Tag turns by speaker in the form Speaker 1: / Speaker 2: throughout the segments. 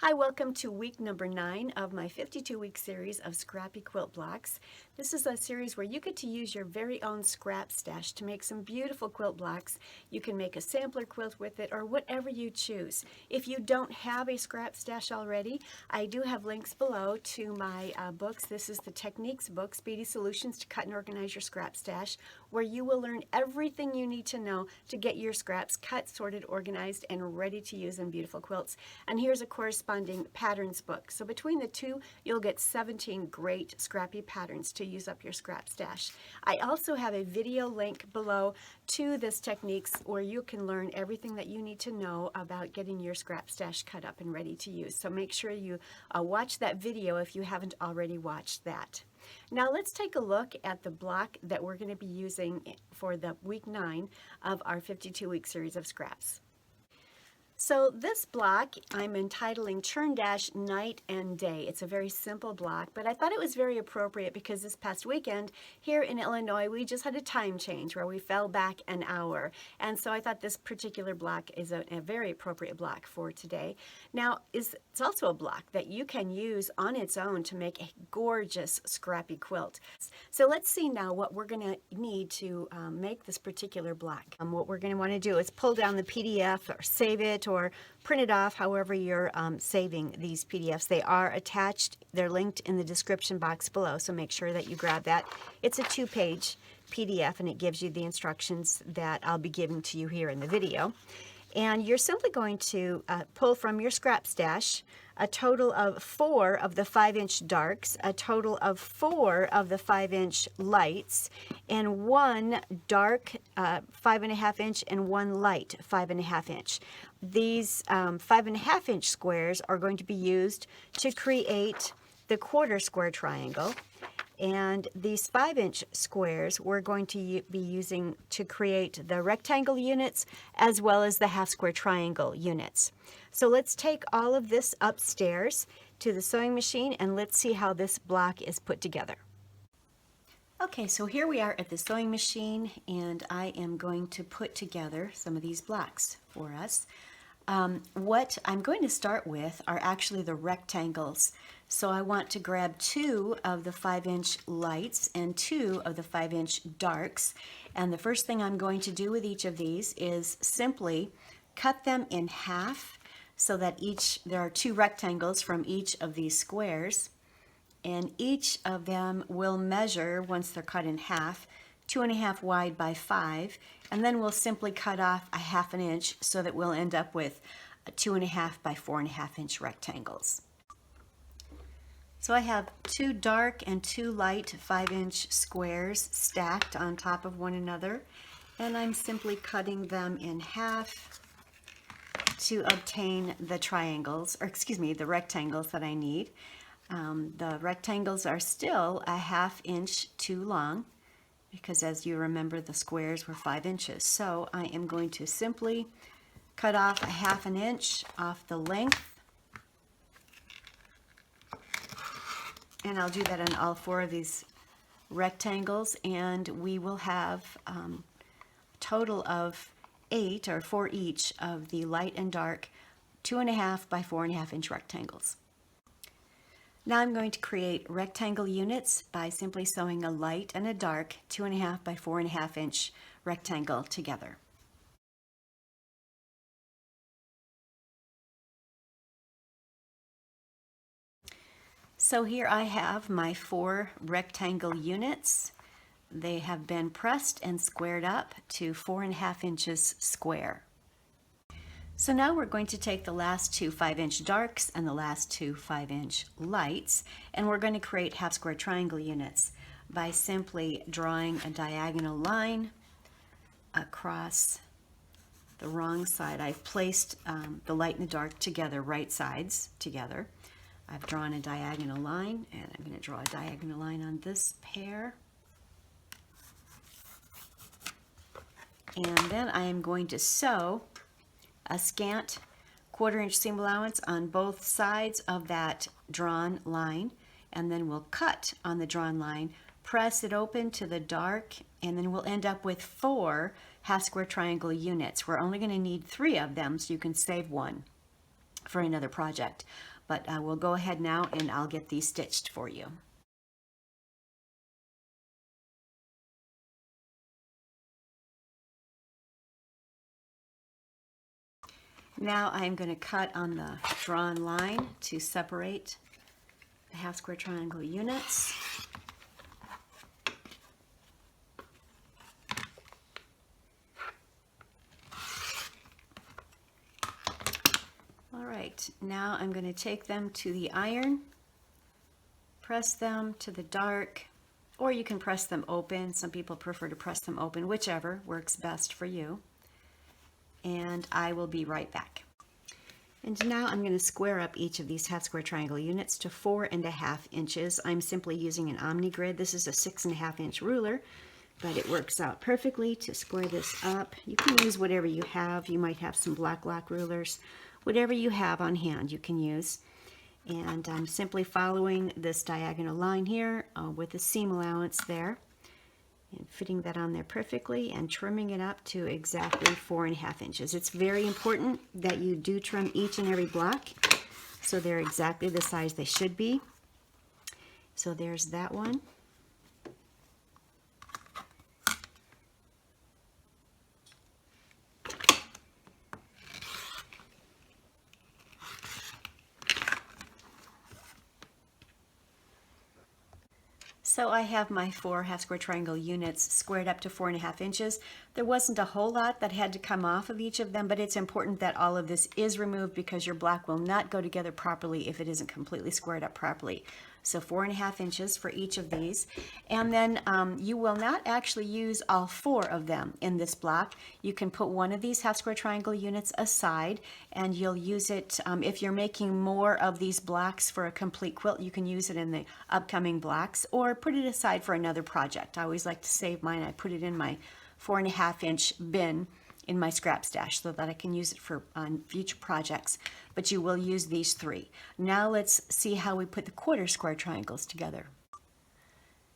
Speaker 1: Hi, welcome to week number 9 of my 52-week series of Scrappy Quilt Blocks. This is a series where you get to use your very own scrap stash to make some beautiful quilt blocks. You can make a sampler quilt with it or whatever you choose. If you don't have a scrap stash already, I do have links below to my books. This is the Techniques book, Speedy Solutions to Cut and Organize Your Scrap Stash, where you will learn everything you need to know to get your scraps cut, sorted, organized, and ready to use in beautiful quilts. And here's a corresponding patterns book. So between the two, you'll get 17 great scrappy patterns to use up your scrap stash. I also have a video link below to this Techniques where you can learn everything that you need to know about getting your scrap stash cut up and ready to use. So make sure you watch that video if you haven't already watched that. Now let's take a look at the block that we're going to be using for the week 9 of our 52-week series of scraps. So this block I'm entitling Churn Dash Night and Day. It's a very simple block, but I thought it was very appropriate because this past weekend here in Illinois we just had a time change where we fell back an hour, and so I thought this particular block is a very appropriate block for today. Now it's also a block that you can use on its own to make a gorgeous scrappy quilt. So let's see now what we're going to need to make this particular block. What we're going to want to do is pull down the PDF or save it or print it off, however you're saving these PDFs. They are attached. They're linked in the description box below, so make sure that you grab that. It's a 2-page PDF, and it gives you the instructions that I'll be giving to you here in the video. And you're simply going to pull from your scrap stash a total of 4 of the 5-inch darks, a total of 4 of the 5-inch lights, and 1 dark 5.5-inch and 1 light 5.5-inch. These 5.5-inch squares are going to be used to create the quarter square triangle. And these 5-inch squares we're going to be using to create the rectangle units as well as the half square triangle units. So let's take all of this upstairs to the sewing machine and let's see how this block is put together. Okay, so here we are at the sewing machine, and I am going to put together some of these blocks for us. What I'm going to start with are actually the rectangles. So I want to grab 2 of the 5-inch lights and 2 of the 5-inch darks. And the first thing I'm going to do with each of these is simply cut them in half so that there are 2 rectangles from each of these squares. And each of them will measure, once they're cut in half, 2.5 wide by 5. And then we'll simply cut off a 1/2 inch so that we'll end up with 2.5 by 4.5 inch rectangles. So I have 2 dark and 2 light 5-inch squares stacked on top of one another, and I'm simply cutting them in half to obtain the triangles, or excuse me, the rectangles that I need. The rectangles are still a 1/2 inch too long because, as you remember, the squares were 5 inches. So I am going to simply cut off a 1/2 inch off the length. And I'll do that on all 4 of these rectangles, and we will have a total of 8, or 4 each, of the light and dark 2.5 by 4.5 inch rectangles. Now I'm going to create rectangle units by simply sewing a light and a dark 2.5 by 4.5 inch rectangle together. So here I have my 4 rectangle units. They have been pressed and squared up to 4.5 inches square. So now we're going to take the last 2 5-inch darks and the last 2 5-inch lights, and we're going to create half square triangle units by simply drawing a diagonal line across the wrong side. I've placed the light and the dark together, right sides together. I've drawn a diagonal line, and I'm going to draw a diagonal line on this pair. And then I am going to sew a scant 1/4 inch seam allowance on both sides of that drawn line, and then we'll cut on the drawn line, press it open to the dark, and then we'll end up with 4 half square triangle units. We're only going to need 3 of them, so you can save one for another project. But we'll go ahead now and I'll get these stitched for you. Now I'm going to cut on the drawn line to separate the half square triangle units. All right, now I'm going to take them to the iron, press them to the dark, or you can press them open. Some people prefer to press them open, whichever works best for you. And I will be right back. And now I'm going to square up each of these half square triangle units to 4.5 inches. I'm simply using an Omni Grid. This is a 6.5 inch ruler, but it works out perfectly to square this up. You can use whatever you have. You might have some black lock rulers. Whatever you have on hand you can use. And I'm simply following this diagonal line here with a seam allowance there, and fitting that on there perfectly and trimming it up to exactly 4.5 inches. It's very important that you do trim each and every block so they're exactly the size they should be. So there's that one. So I have my 4 half square triangle units squared up to 4.5 inches. There wasn't a whole lot that had to come off of each of them, but it's important that all of this is removed because your block will not go together properly if it isn't completely squared up properly. So 4.5 inches for each of these. And then you will not actually use all 4 of them in this block. You can put one of these half square triangle units aside and you'll use it, if you're making more of these blocks for a complete quilt, you can use it in the upcoming blocks or put it aside for another project. I always like to save mine. I put it in my 4.5 inch bin in my scrap stash so that I can use it for on future projects, but you will use these 3. Now let's see how we put the quarter square triangles together.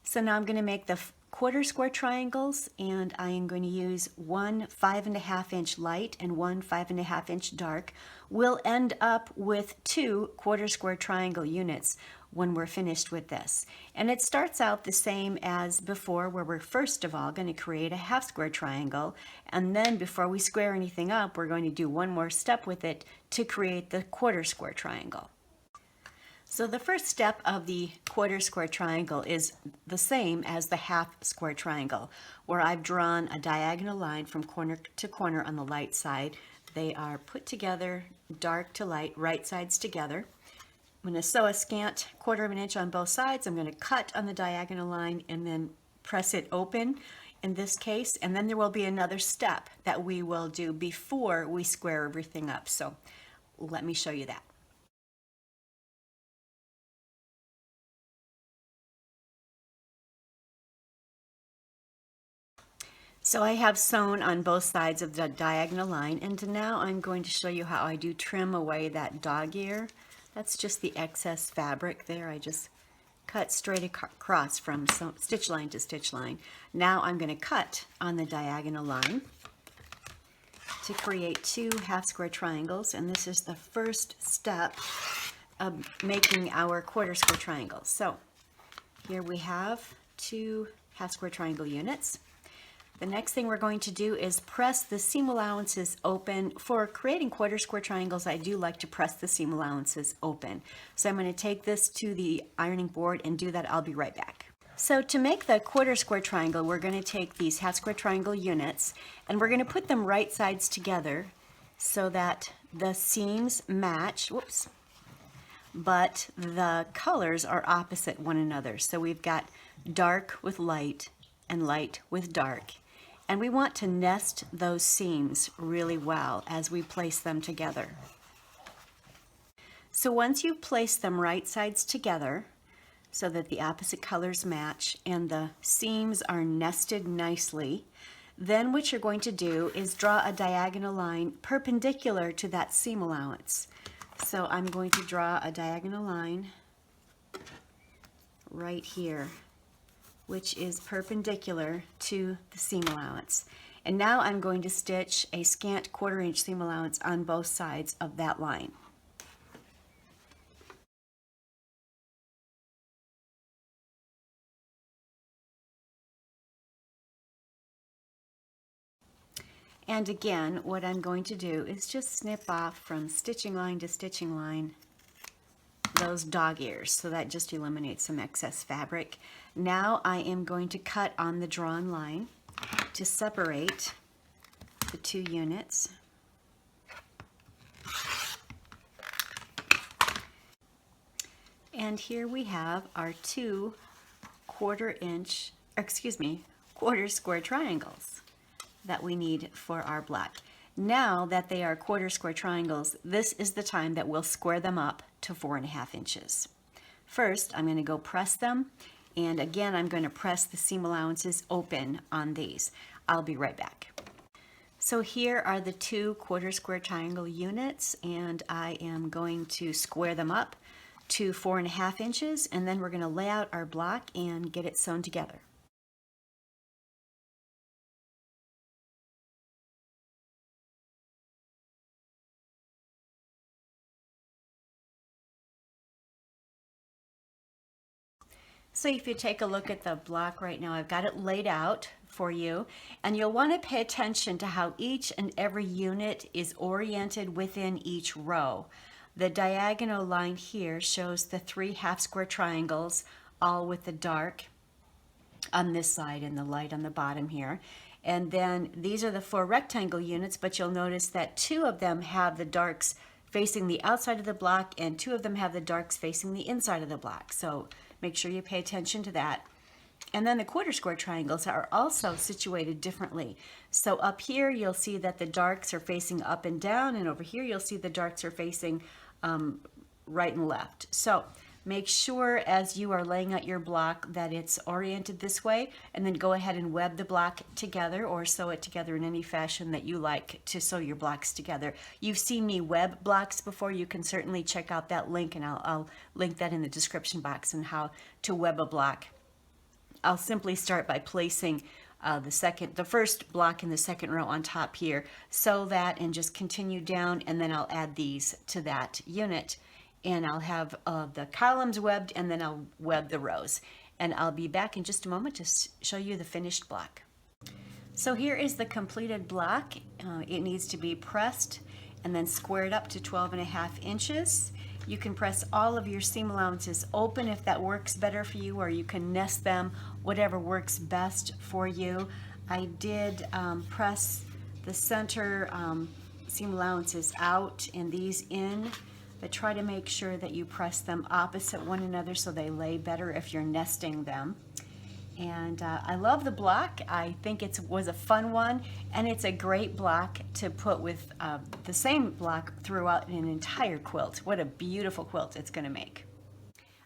Speaker 1: So now I'm going to make the quarter square triangles, and I am going to use one 5.5 inch light and one 5.5 inch dark. We'll end up with 2 quarter square triangle units when we're finished with this. And it starts out the same as before, where we're first of all going to create a half square triangle, and then before we square anything up, we're going to do one more step with it to create the quarter square triangle. So the first step of the quarter square triangle is the same as the half square triangle, where I've drawn a diagonal line from corner to corner on the light side. They are put together, dark to light, right sides together. I'm going to sew a scant 1/4 inch on both sides. I'm going to cut on the diagonal line and then press it open in this case, and then there will be another step that we will do before we square everything up. So let me show you that. So I have sewn on both sides of the diagonal line, and now I'm going to show you how I do trim away that dog ear. That's just the excess fabric there. I just cut straight across from stitch line to stitch line. Now I'm going to cut on the diagonal line to create 2 half square triangles, and this is the first step of making our quarter square triangles. So here we have 2 half square triangle units. The next thing we're going to do is press the seam allowances open. For creating quarter square triangles, I do like to press the seam allowances open. So I'm going to take this to the ironing board and do that. I'll be right back. So to make the quarter square triangle, we're going to take these half square triangle units and we're going to put them right sides together so that the seams match, whoops, but the colors are opposite one another. So we've got dark with light and light with dark. And we want to nest those seams really well as we place them together. So once you place them right sides together so that the opposite colors match and the seams are nested nicely, then what you're going to do is draw a diagonal line perpendicular to that seam allowance. So I'm going to draw a diagonal line right here, which is perpendicular to the seam allowance. And now I'm going to stitch a scant 1/4 inch seam allowance on both sides of that line. And again, what I'm going to do is just snip off from stitching line to stitching line those dog ears, so that just eliminates some excess fabric. Now I am going to cut on the drawn line to separate the two units. And here we have our two quarter square triangles that we need for our block. Now that they are quarter square triangles, this is the time that we'll square them up to 4.5 inches. First, I'm going to go press them, and again, I'm going to press the seam allowances open on these. I'll be right back. So here are the two quarter square triangle units, and I am going to square them up to 4.5 inches, and then we're going to lay out our block and get it sewn together. So if you take a look at the block right now, I've got it laid out for you, and you'll want to pay attention to how each and every unit is oriented within each row. The diagonal line here shows the 3 half square triangles, all with the dark on this side and the light on the bottom here. And then these are the 4 rectangle units, but you'll notice that 2 of them have the darks facing the outside of the block and 2 of them have the darks facing the inside of the block. So make sure you pay attention to that. And then the quarter square triangles are also situated differently. So up here you'll see that the darks are facing up and down, and over here you'll see the darks are facing right and left. So make sure as you are laying out your block that it's oriented this way, and then go ahead and web the block together or sew it together in any fashion that you like to sew your blocks together. You've seen me web blocks before. You can certainly check out that link, and I'll link that in the description box on how to web a block. I'll simply start by placing the first block in the second row on top here, sew that and just continue down, and then I'll add these to that unit. And I'll have the columns webbed, and then I'll web the rows. And I'll be back in just a moment to show you the finished block. So here is the completed block. It needs to be pressed and then squared up to 12.5 inches. You can press all of your seam allowances open if that works better for you, or you can nest them, whatever works best for you. I did press the center seam allowances out and these in, but try to make sure that you press them opposite one another so they lay better if you're nesting them. And I love the block. I think it was a fun one, and it's a great block to put with the same block throughout an entire quilt. What a beautiful quilt it's going to make.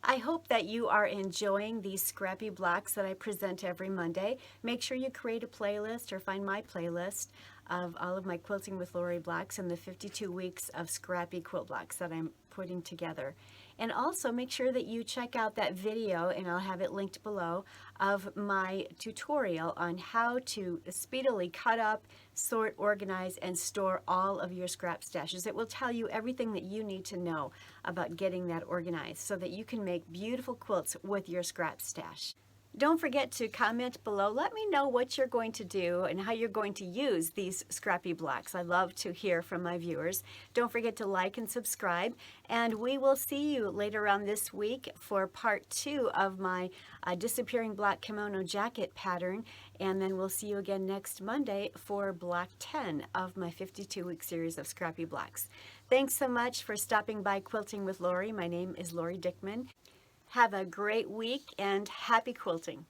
Speaker 1: I hope that you are enjoying these scrappy blocks that I present every Monday. Make sure you create a playlist or find my playlist of all of my Quilting with Lori blocks and the 52 weeks of scrappy quilt blocks that I'm putting together. And also make sure that you check out that video, and I'll have it linked below, of my tutorial on how to speedily cut up, sort, organize, and store all of your scrap stashes. It will tell you everything that you need to know about getting that organized so that you can make beautiful quilts with your scrap stash. Don't forget to comment below. Let me know what you're going to do and how you're going to use these scrappy blocks. I love to hear from my viewers. Don't forget to like and subscribe, and we will see you later on this week for part 2 of my disappearing black kimono jacket pattern, and then we'll see you again next Monday for block 10 of my 52-week series of scrappy blocks. Thanks so much for stopping by Quilting with Lori. My name is Lori Dickman. Have a great week and happy quilting.